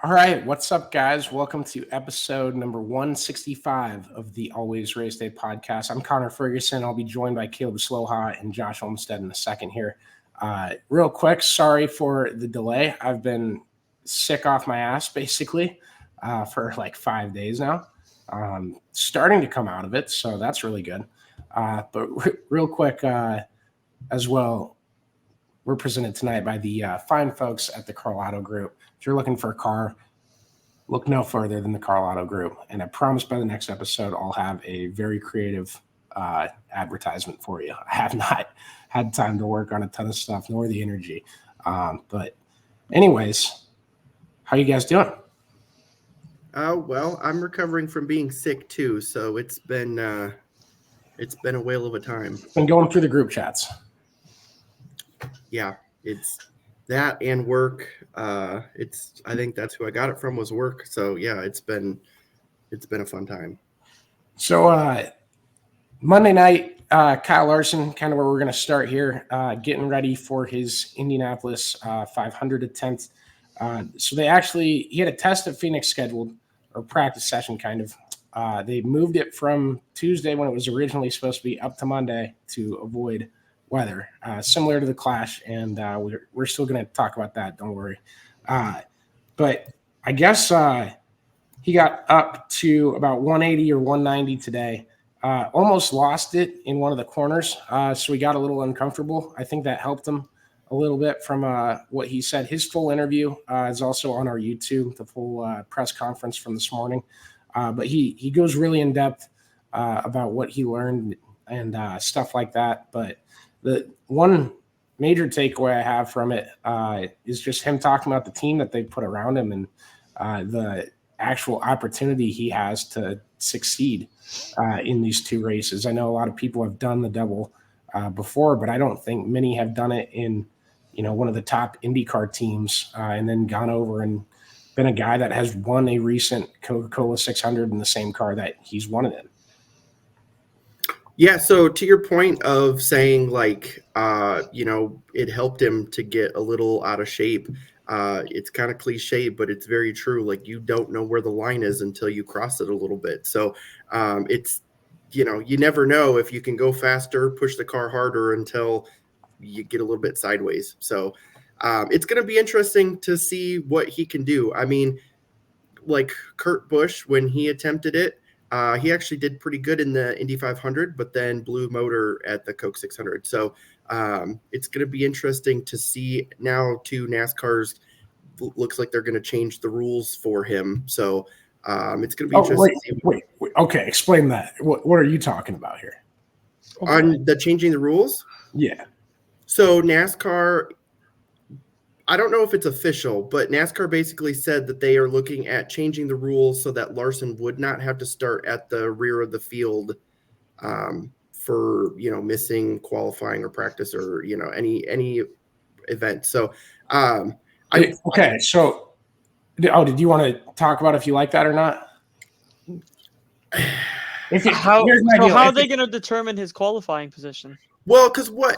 All right, what's up, guys? Welcome to episode number 165 of the Always Race Day podcast. I'm Connor Ferguson. I'll be joined by Caleb Slouha and Joshua Olmstead in a second here. Real quick, sorry for the delay. I've been sick off my ass, basically, for like 5 days now. Starting to come out of it, so that's really good. But real quick as well, we're presented tonight by the fine folks at the Karl Auto Group. If you're looking for a car, look no further than the Karl Auto Group. And I promise by the next episode, I'll have a very creative advertisement for you. I have not had time to work on a ton of stuff, nor the energy. But anyways, how you guys doing? Well, I'm recovering from being sick too, so it's been a whale of a time. Been going through the group chats. Yeah, it's that and work. I think that's who I got it from was work. So yeah, it's been a fun time. So Monday night, Kyle Larson, kind of where we're going to start here, getting ready for his Indianapolis 500 attempt. So he had a test at Phoenix scheduled, or practice session kind of. They moved it from Tuesday when it was originally supposed to be up to Monday to avoid weather, similar to the Clash, and we're still going to talk about that. Don't worry. But I guess he got up to about 180 or 190 today. Almost lost it in one of the corners, so he got a little uncomfortable. I think that helped him a little bit from what he said. His full interview is also on our YouTube, the full press conference from this morning. But he goes really in depth about what he learned and stuff like that. But the one major takeaway I have from it is just him talking about the team that they put around him and the actual opportunity he has to succeed in these two races. I know a lot of people have done the double before, but I don't think many have done it in, one of the top IndyCar teams and then gone over and been a guy that has won a recent Coca-Cola 600 in the same car that he's won it in. Yeah, so to your point of saying it helped him to get a little out of shape. It's kind of cliche, but it's very true. Like, you don't know where the line is until you cross it a little bit. So it's, you never know if you can go faster, push the car harder until you get a little bit sideways. So it's going to be interesting to see what he can do. I mean, like Kurt Busch, when he attempted it, he actually did pretty good in the Indy 500, but then blew motor at the Coke 600. So it's going to be interesting to see now. Too, NASCAR's looks like they're going to change the rules for him. So it's going to be interesting. Wait. Okay, explain that. What are you talking about here? Okay. On the changing the rules? Yeah. So NASCAR, I don't know if it's official, but NASCAR basically said that they are looking at changing the rules so that Larson would not have to start at the rear of the field for, missing qualifying or practice or, any event. So, okay. So, did you want to talk about if you like that or not? How are they going to determine his qualifying position? Well, because when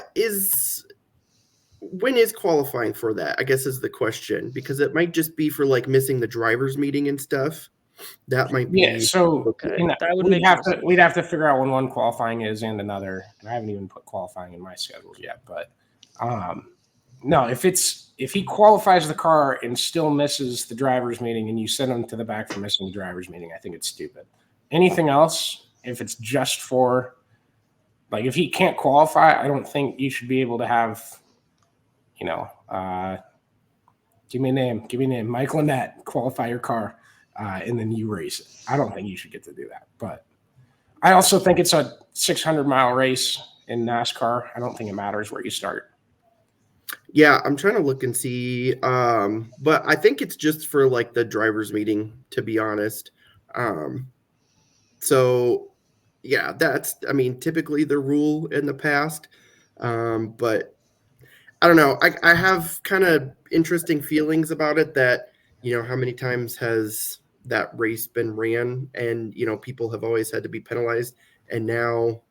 is qualifying for that, I guess, is the question, because it might just be for like missing the driver's meeting and stuff. That might be. Yeah, so we'd have to figure out when one qualifying is and another. And I haven't even put qualifying in my schedules yet, but no, if he qualifies the car and still misses the driver's meeting and you send him to the back for missing the driver's meeting, I think it's stupid. Anything else, if it's just for, like, if he can't qualify, I don't think you should be able to have, give me a name, Mike Lynette, qualify your car, and then you race it. I don't think you should get to do that. But I also think it's a 600-mile race in NASCAR. I don't think it matters where you start. Yeah, I'm trying to look and see. But I think it's just for like the driver's meeting, to be honest. So yeah, that's, typically the rule in the past. But I don't know. I have kind of interesting feelings about it that, how many times has that race been ran and, people have always had to be penalized, and now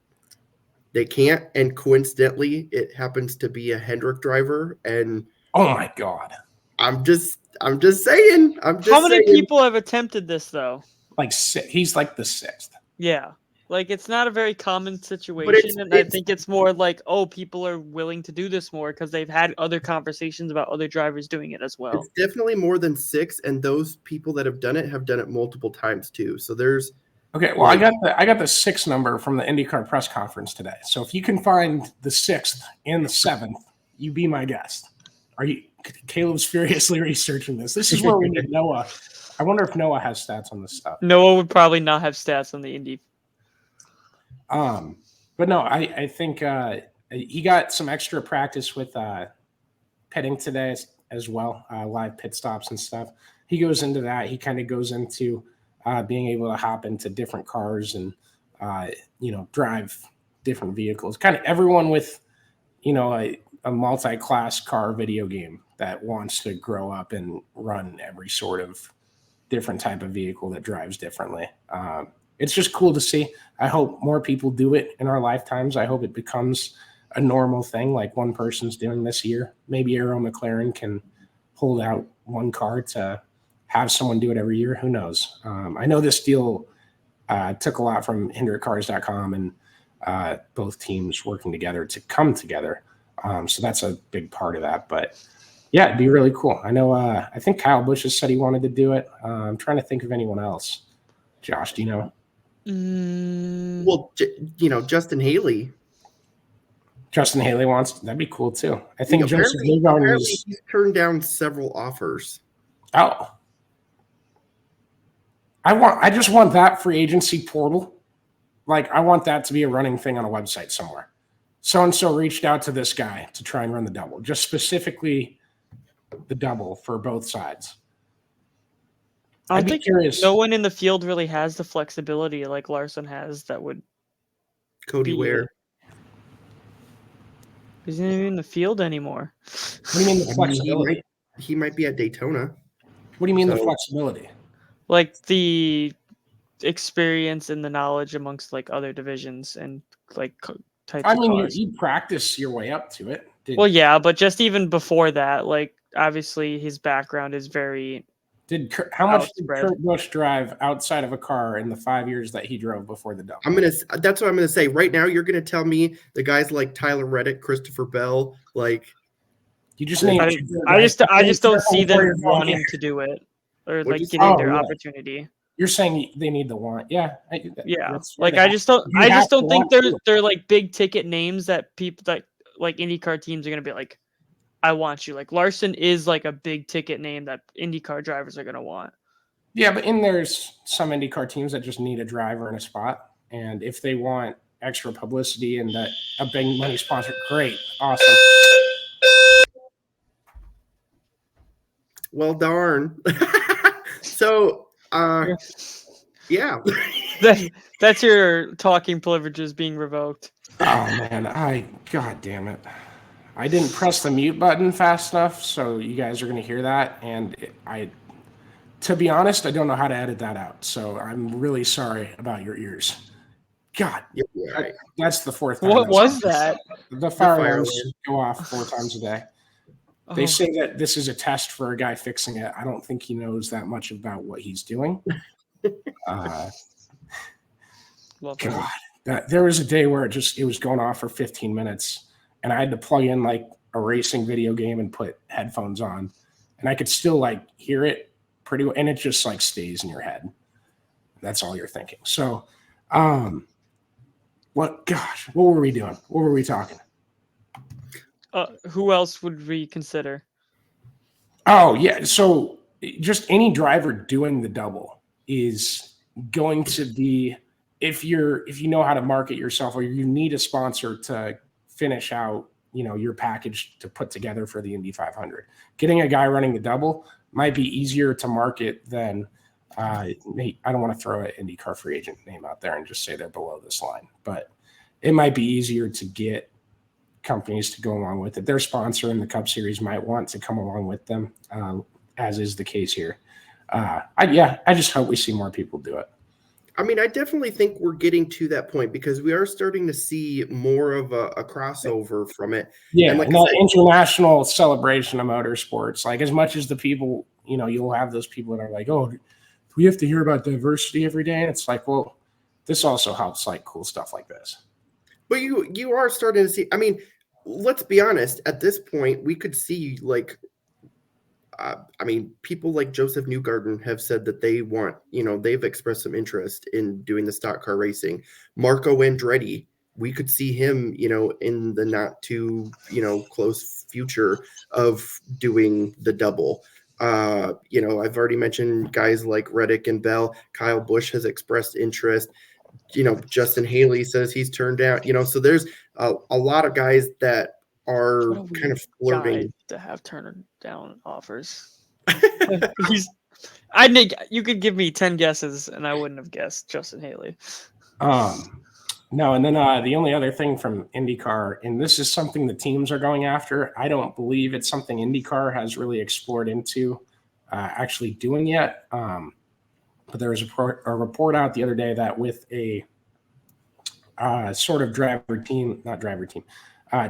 they can't. And coincidentally, it happens to be a Hendrick driver. And oh my God, I I'm just saying. How many people have attempted this though? Like he's like the sixth. Yeah. Like, it's not a very common situation, and I think it's more like, oh, people are willing to do this more because they've had other conversations about other drivers doing it as well. It's definitely more than 6, and those people that have done it multiple times too. So there's okay. Well, I got the 6th number from the IndyCar press conference today. So if you can find the 6th and the 7th, you be my guest. Are you? Caleb's furiously researching this. This is where we need Noah. I wonder if Noah has stats on this stuff. Noah would probably not have stats on the Indy. But no, I think he got some extra practice with pitting today as well, live pit stops and stuff. He goes into that. He kind of goes into being able to hop into different cars and drive different vehicles. Kind of everyone with a multi-class car video game that wants to grow up and run every sort of different type of vehicle that drives differently. It's just cool to see. I hope more people do it in our lifetimes. I hope it becomes a normal thing like one person's doing this year. Maybe Arrow McLaren can hold out one car to have someone do it every year. Who knows? I know this deal took a lot from HindredCars.com and both teams working together to come together. So that's a big part of that. But, yeah, it'd be really cool. I know I think Kyle Busch has said he wanted to do it. I'm trying to think of anyone else. Josh, do you know? Well, Justin Haley. Justin Haley wants. That'd be cool too. I think Joseph Newgarden he's turned down several offers. Oh, I just want that free agency portal. Like, I want that to be a running thing on a website somewhere. So and so reached out to this guy to try and run the double, just specifically the double for both sides. I think no one in the field really has the flexibility like Larson has that would. Cody Ware. He's not even in the field anymore. What do you mean the flexibility? He might be at Daytona. What do you mean the flexibility? Like the experience and the knowledge amongst like other divisions and like types of cars. You practice your way up to it. Well, yeah, but just even before that, like obviously his background is very. How much did Kurt Busch drive outside of a car in the 5 years that he drove before the double? That's what I'm gonna say. Right now, you're gonna tell me the guys like Tyler Reddick, Christopher Bell, like you just. I just don't see them wanting to do it or like getting their opportunity. You're saying they need the want, yeah. Like I just don't think they're like big ticket names that people that like IndyCar teams are gonna be like. I want you. Like Larson is like a big ticket name that IndyCar drivers are going to want. Yeah, but there's some IndyCar teams that just need a driver in a spot. And if they want extra publicity and a big money sponsor, great. Awesome. Well, darn. So, yeah. That's your talking privileges being revoked. Oh, man. God damn it. I didn't press the mute button fast enough, so you guys are going to hear that. And to be honest, I don't know how to edit that out. So I'm really sorry about your ears. God, right. That's the 4th time. What was that? The fire alarms go off 4 times a day. They say that this is a test for a guy fixing it. I don't think he knows that much about what he's doing. God, there was a day where it was going off for 15 minutes. And I had to plug in like a racing video game and put headphones on, and I could still like hear it pretty well, and it just like stays in your head. That's all you're thinking. So, what were we doing? What were we talking? Who else would we consider? Oh yeah. So just any driver doing the double is going to be, if you know how to market yourself or you need a sponsor to finish out, your package to put together for the Indy 500. Getting a guy running the double might be easier to market than I don't want to throw an IndyCar free agent name out there and just say they're below this line, but it might be easier to get companies to go along with it. Their sponsor in the Cup Series might want to come along with them, as is the case here. I just hope we see more people do it. I mean, I definitely think we're getting to that point because we are starting to see more of a crossover from it. Yeah, and that international celebration of motorsports. Like as much as the people, you'll have those people that are like, oh, we have to hear about diversity every day. And it's like, well, this also helps like cool stuff like this. But you are starting to see, I mean, let's be honest, at this point, we could see like, people like Joseph Newgarden have said that they want, they've expressed some interest in doing the stock car racing. Marco Andretti, we could see him, in the not too, close future of doing the double. I've already mentioned guys like Reddick and Bell. Kyle Busch has expressed interest. Justin Haley says he's turned down, so there's a lot of guys that are kind of flirting to have turned down offers. You could give me 10 guesses and I wouldn't have guessed Justin Haley. No, and then the only other thing from IndyCar, and this is something the teams are going after. I don't believe it's something IndyCar has really explored into actually doing yet. But there was a report out the other day that with a sort of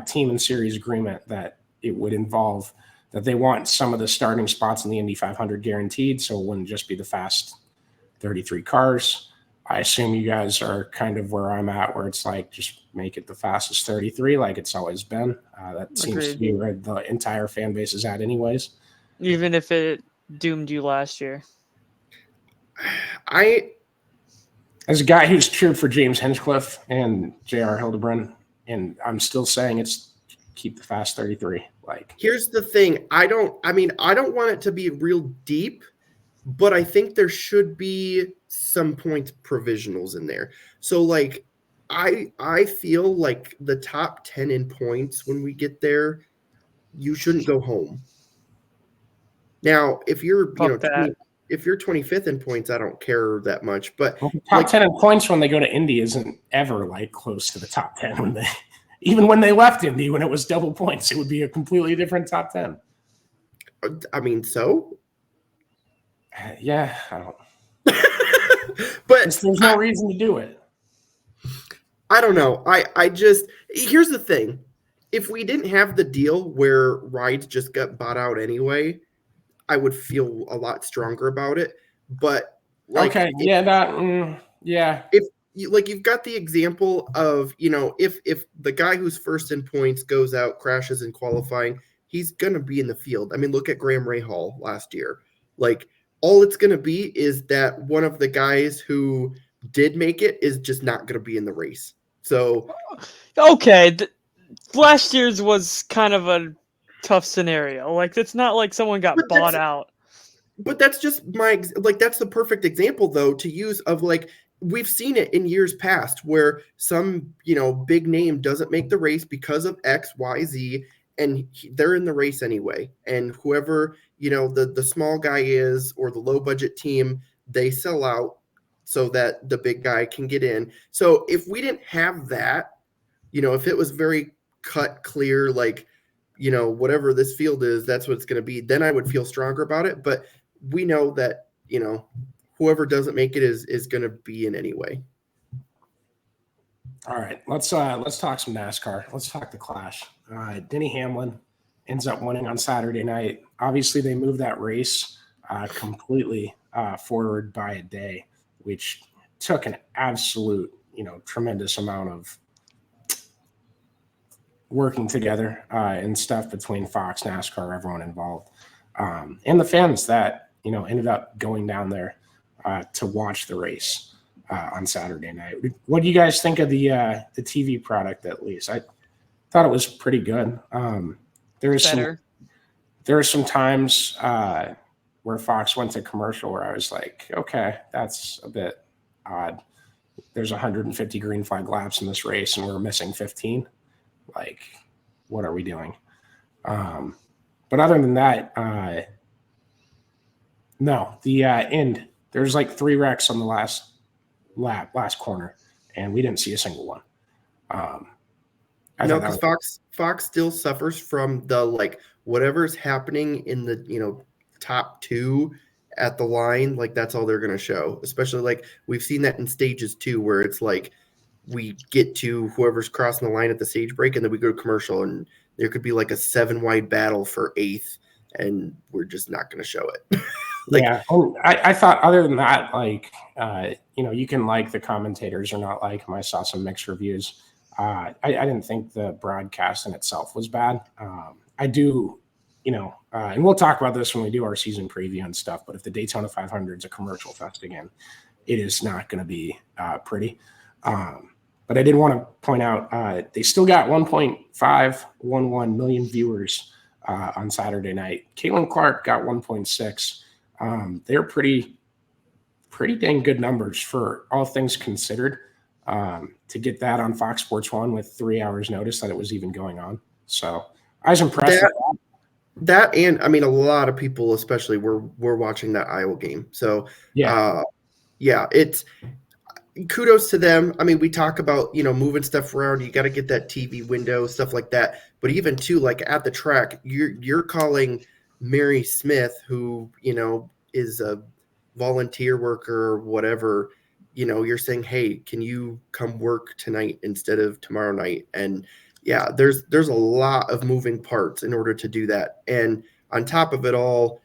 team and series agreement, that it would involve that they want some of the starting spots in the Indy 500 guaranteed, so it wouldn't just be the fast 33 cars. I assume you guys are kind of where I'm at, where it's like just make it the fastest 33 like it's always been. That seems to be where the entire fan base is at anyways. Even if it doomed you last year. As a guy who's cheered for James Hinchcliffe and J.R. Hildebrand, and I'm still saying it's keep the fast 33. Like, here's the thing. I don't want it to be real deep, but I think there should be some points provisionals in there. So like, I feel like the top 10 in points when we get there, you shouldn't go home. Now, if you're, if you're 25th in points, I don't care that much. But top 10 in points when they go to Indy isn't ever like close to the top 10 even when they left Indy, when it was double points, it would be a completely different top 10. I mean, so? Yeah, I don't. But there's no reason to do it. I don't know. I just, here's the thing. If we didn't have the deal where rides just got bought out anyway, I would feel a lot stronger about it. But like, okay, yeah. If you've got the example of, if the guy who's first in points goes out, crashes in qualifying, he's going to be in the field. I mean, look at Graham Rahal last year. Like, all it's going to be is that one of the guys who did make it is just not going to be in the race. So, okay, last year's was kind of a tough scenario. Like, it's not like someone got bought out. But that's just that's the perfect example though to use of like, we've seen it in years past where some, big name doesn't make the race because of X, Y, Z, and they're in the race anyway. And whoever, the small guy is, or the low budget team, they sell out so that the big guy can get in. So if we didn't have that, if it was very cut clear, like, whatever this field is, that's what it's going to be, then I would feel stronger about it. But we know that, whoever doesn't make it is going to be in anyway. All right, let's talk some NASCAR. Let's talk the Clash. Denny Hamlin ends up winning on Saturday night. Obviously, they moved that race completely forward by a day, which took an absolute, tremendous amount of working together and stuff between Fox, NASCAR, everyone involved, and the fans that ended up going down there to watch the race on Saturday night. What do you guys think of the TV product? At least I thought it was pretty good. There were some times where Fox went to commercial where I was like, okay, that's a bit odd. There's 150 green flag laps in this race and we're missing 15. Like, what are we doing? But other than that, no, the end, there's like 3 wrecks on the last corner, and we didn't see a single one. Because Fox still suffers from the whatever's happening in the top 2 at the line, that's all they're going to show. Especially we've seen that in stages too, where it's we get to whoever's crossing the line at the stage break, and then we go to commercial, and there could be a 7 wide battle for 8th and we're just not going to show it. Yeah. I thought other than that, like, you can like the commentators or not like them. I saw some mixed reviews. I didn't think the broadcast in itself was bad. I do, and we'll talk about this when we do our season preview and stuff, but if the Daytona 500 is a commercial fest again, it is not going to be pretty. But I did want to point out they still got 1.511 million viewers on Saturday night. Caitlin Clark got 1.6. They're pretty dang good numbers for all things considered. To get that on Fox Sports 1 with 3 hours notice that it was even going on. So I was impressed with that. And I mean, a lot of people, especially were watching that Iowa game. So it's kudos to them. I mean, we talk about, moving stuff around. You got to get that TV window, stuff like that. But even too, like at the track, you're calling Mary Smith, who, is a volunteer worker or whatever, you're saying, hey, can you come work tonight instead of tomorrow night? And yeah, there's a lot of moving parts in order to do that. And on top of it all,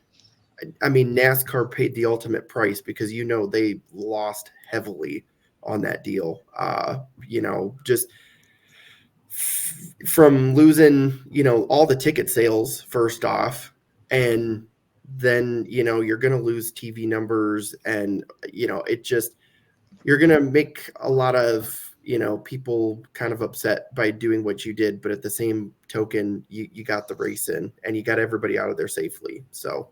I mean, NASCAR paid the ultimate price because, they lost heavily on that deal. Just from losing, all the ticket sales first off, and then, you're going to lose TV numbers and, it just, you're going to make a lot of, people kind of upset by doing what you did. But at the same token, you got the race in and you got everybody out of there safely. So.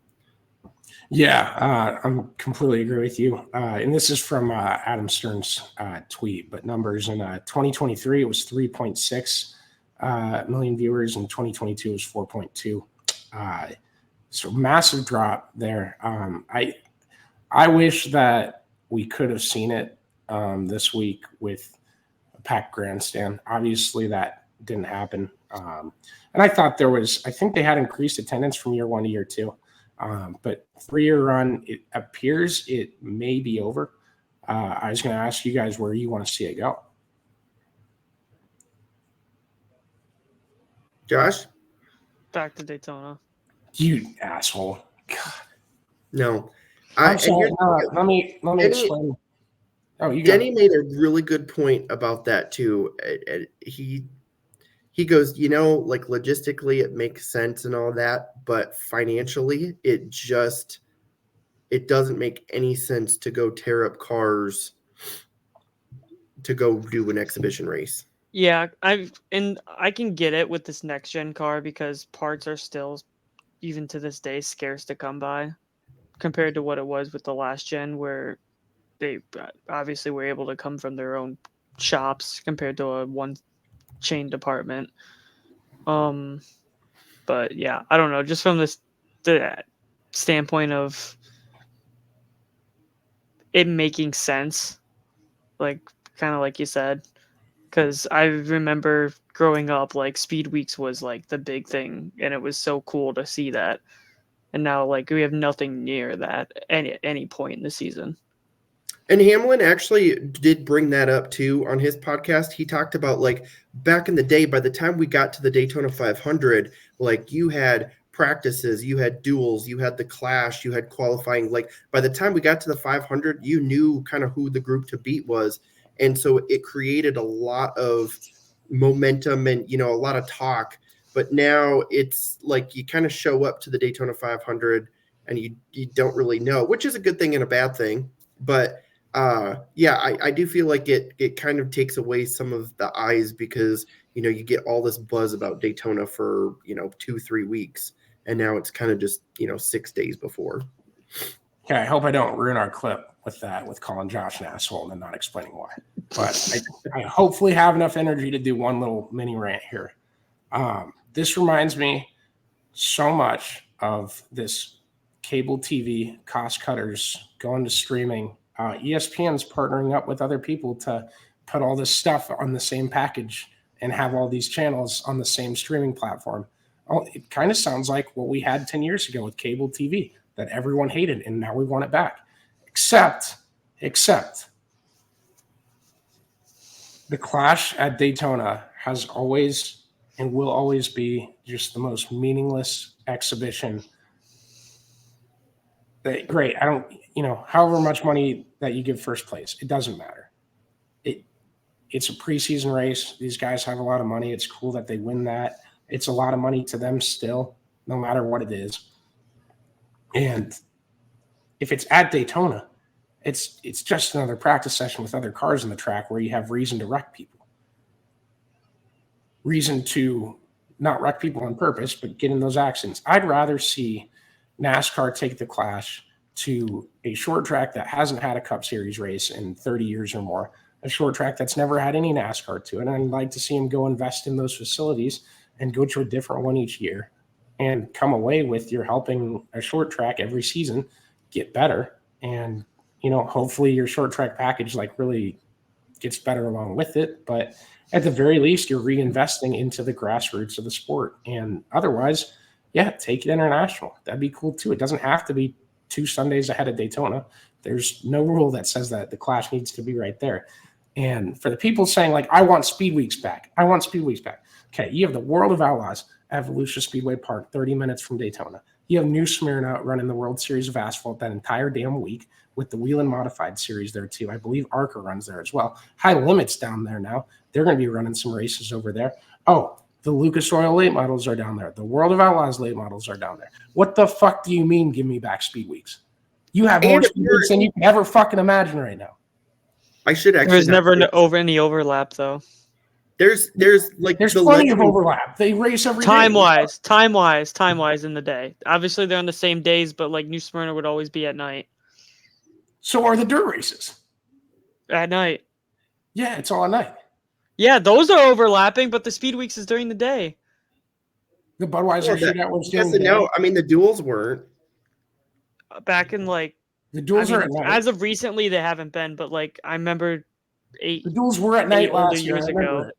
Yeah, I'm completely agree with you. And this is from Adam Stern's tweet, but numbers in 2023, it was 3.6 million viewers. In 2022, it was 4.2. So massive drop there. I wish that we could have seen it this week with a packed grandstand. Obviously, that didn't happen. And I thought I think they had increased attendance from year 1 to year 2. But 3-year run, it appears it may be over. I was going to ask you guys where you want to see it go. Josh? Back to Daytona. You asshole. God. No. I'm sorry. Let me explain. Oh, Denny made a really good point about that too. He goes, like logistically it makes sense and all that, but financially it doesn't make any sense to go tear up cars to go do an exhibition race. Yeah, I can get it with this next gen car because parts are still, even to this day, scarce to come by compared to what it was with the last gen, where they obviously were able to come from their own shops compared to a one chain department. But yeah, I don't know, just from the standpoint of it making sense, like kind of like you said, because I remember growing up, like Speed Weeks was like the big thing, and it was so cool to see that. And now, like, we have nothing near that at any point in the season. And Hamlin actually did bring that up too on his podcast. He talked about, like, back in the day, by the time we got to the Daytona 500, like, you had practices, you had duels, you had the clash, you had qualifying. Like, by the time we got to the 500, you knew kind of who the group to beat was. And so it created a lot of momentum and, a lot of talk. But now it's like you kind of show up to the Daytona 500 and you don't really know, which is a good thing and a bad thing. But I do feel like it kind of takes away some of the eyes because, you get all this buzz about Daytona for, 2-3 weeks. And now it's kind of just, 6 days before. Okay, I hope I don't ruin our clip with that, with calling Josh an asshole and then not explaining why. But I hopefully have enough energy to do one little mini rant here. This reminds me so much of this cable TV cost cutters going to streaming. ESPN's partnering up with other people to put all this stuff on the same package and have all these channels on the same streaming platform. Oh, it kind of sounds like what we had 10 years ago with cable TV that everyone hated, and now we want it back. Except the Clash at Daytona has always and will always be just the most meaningless exhibition great. I don't, however much money that you give first place, it doesn't matter. It's a preseason race. These guys have a lot of money. It's cool that they win that. It's a lot of money to them still, no matter what it is. And if it's at Daytona, it's just another practice session with other cars on the track where you have reason to wreck people. Reason to not wreck people on purpose, but get in those accidents. I'd rather see NASCAR take the Clash to a short track that hasn't had a Cup Series race in 30 years or more, a short track that's never had any NASCAR to it. And I'd like to see them go invest in those facilities and go to a different one each year and come away with you're helping a short track every season get better. And, hopefully your short track package really gets better along with it. But at the very least, you're reinvesting into the grassroots of the sport. And otherwise, take it international. That'd be cool too. It doesn't have to be 2 Sundays ahead of Daytona. There's no rule that says that the Clash needs to be right there. And for the people saying I want Speed Weeks back. Okay, you have the World of Outlaws at Volusia Speedway Park, 30 minutes from Daytona. You have New Smyrna running the World Series of Asphalt that entire damn week with the Whelen Modified Series there too. I believe ARCA runs there as well. High Limits down there now. They're going to be running some races over there. Oh, the Lucas Oil late models are down there. The World of Outlaws late models are down there. What the fuck do you mean give me back Speed Weeks? You have more Speed Weeks than you can ever fucking imagine right now. I should actually. There's never any overlap though. There's plenty of overlap. They race every time day. wise in the day. Obviously they're on the same days, but New Smyrna would always be at night. So are the dirt races. At night. Yeah, it's all at night. Yeah, those are overlapping, but the Speed Weeks is during the day. The Budweiser shootout was during the day. No, I mean the duels weren't. Back in the duels are at night. As of recently, they haven't been, but I remember the duels were at night last years ago.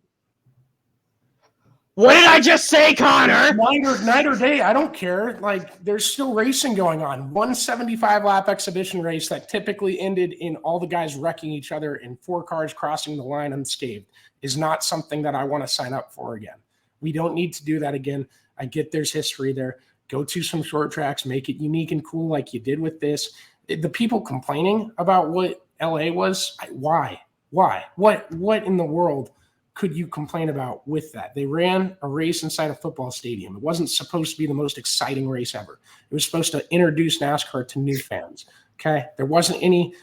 What did I just say, Connor? Night or day, I don't care. There's still racing going on. 175-lap exhibition race that typically ended in all the guys wrecking each other and 4 cars crossing the line unscathed is not something that I want to sign up for again. We don't need to do that again. I get there's history there. Go to some short tracks, make it unique and cool like you did with this. The people complaining about what LA was, why? What in the world could you complain about with that? They ran a race inside a football stadium. It wasn't supposed to be the most exciting race ever. It was supposed to introduce NASCAR to new fans. Okay. There wasn't any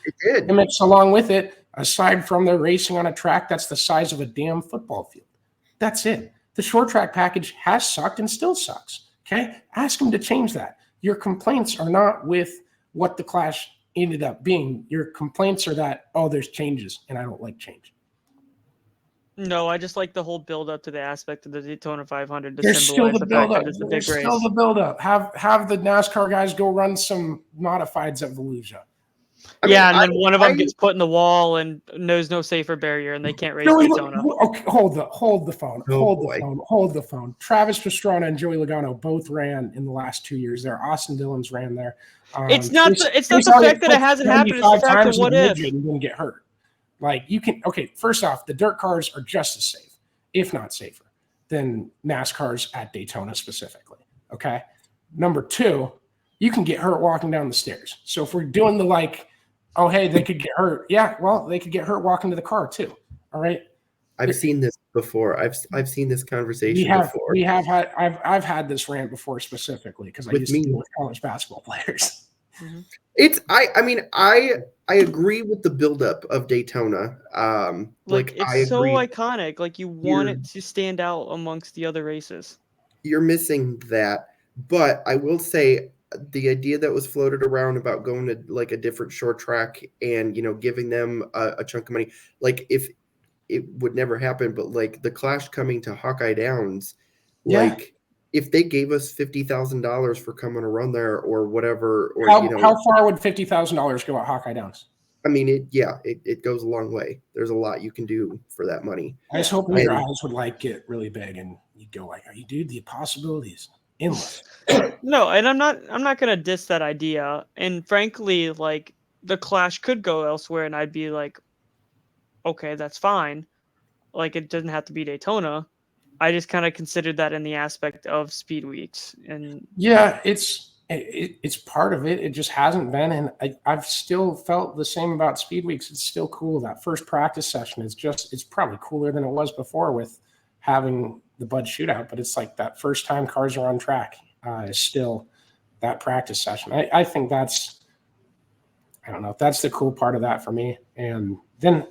gimmicks along with it, aside from they're racing on a track that's the size of a damn football field. That's it. The short track package has sucked and still sucks. Okay. Ask them to change that. Your complaints are not with what the Clash ended up being. Your complaints are that, there's changes and I don't like change. No, I just like the whole build up to the aspect of the Daytona 500 to There's symbolize still the the fact build up. that it's a big There's race. still the build up. Have the NASCAR guys go run some modifieds at Volusia. And then one of them gets put in the wall and knows no safer barrier, and they can't race Daytona. Okay, hold the phone. Hold the phone. Travis Pastrana and Joey Logano both ran in the last 2 years there. Austin Dillon's ran there. It's not the fact that it hasn't happened. It's the fact of what if. And didn't get hurt. First off, the dirt cars are just as safe, if not safer, than NASCAR's at Daytona specifically. Okay. Number 2, you can get hurt walking down the stairs. So if we're doing the they could get hurt. Yeah, well, they could get hurt walking to the car too. All right. I've seen this before. I've seen this conversation before. I've had this rant before specifically because I used to deal with college basketball players. Mm-hmm. I agree with the buildup of Daytona. It's so iconic. You want it to stand out amongst the other races. You're missing that, but I will say the idea that was floated around about going to a different short track and giving them a chunk of money, if it would never happen, but the Clash coming to Hawkeye Downs, if they gave us $50,000 for coming to run there or whatever, or how far would $50,000 go at Hawkeye Downs? I mean, it goes a long way. There's a lot you can do for that money. I was hoping your eyes would get really big and you'd go are you, dude? The possibilities endless. No, and I'm not gonna diss that idea. And frankly, the Clash could go elsewhere, and I'd be okay, that's fine. It doesn't have to be Daytona. I just kind of considered that in the aspect of Speed Weeks, and it's it's part of it. It just hasn't been. And I've still felt the same about Speed Weeks. It's still cool. That first practice session it's probably cooler than it was before with having the Bud Shootout. But it's like that first time cars are on track is still that practice session. I think that's the cool part of that for me. And then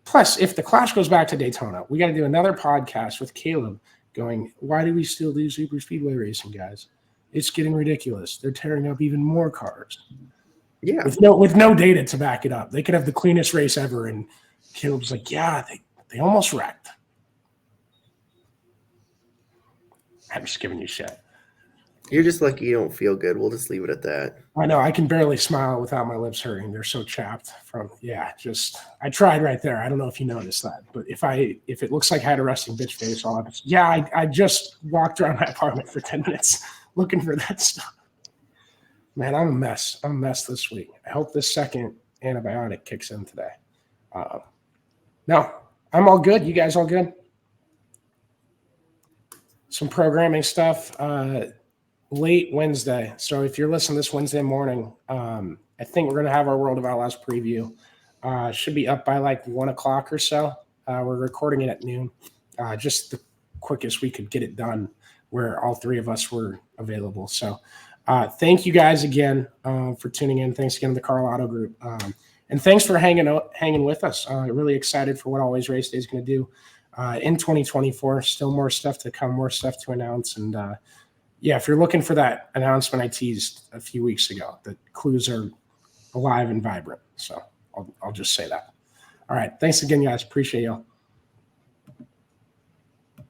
plus, if the Clash goes back to Daytona, we got to do another podcast with Caleb going, why do we still do super speedway racing, guys? It's getting ridiculous. They're tearing up even more cars. Yeah. With no data to back it up. They could have the cleanest race ever. And Caleb's like, yeah, they almost wrecked. I'm just giving you shit. You're just lucky you don't feel good. We'll just leave it at that. I know. I can barely smile without my lips hurting. They're so chapped I tried right there. I don't know if you noticed that, but if it looks like I had a resting bitch face on, I just walked around my apartment for 10 minutes looking for that stuff. Man, I'm a mess. I'm a mess this week. I hope this second antibiotic kicks in today. No, I'm all good. You guys all good? Some programming stuff. Late Wednesday. So if you're listening this Wednesday morning, I think we're going to have our World of Outlaws preview. Should be up by like 1 o'clock or so. We're recording it at noon. Just the quickest we could get it done where all three of us were available. So thank you guys again for tuning in. Thanks again to the Karl Auto Group. And thanks for hanging with us. Really excited for what Always Race Day is going to do in 2024. Still more stuff to come, more stuff to announce. And if you're looking for that announcement I teased a few weeks ago, the clues are alive and vibrant. So I'll just say that. All right. Thanks again, guys. Appreciate y'all.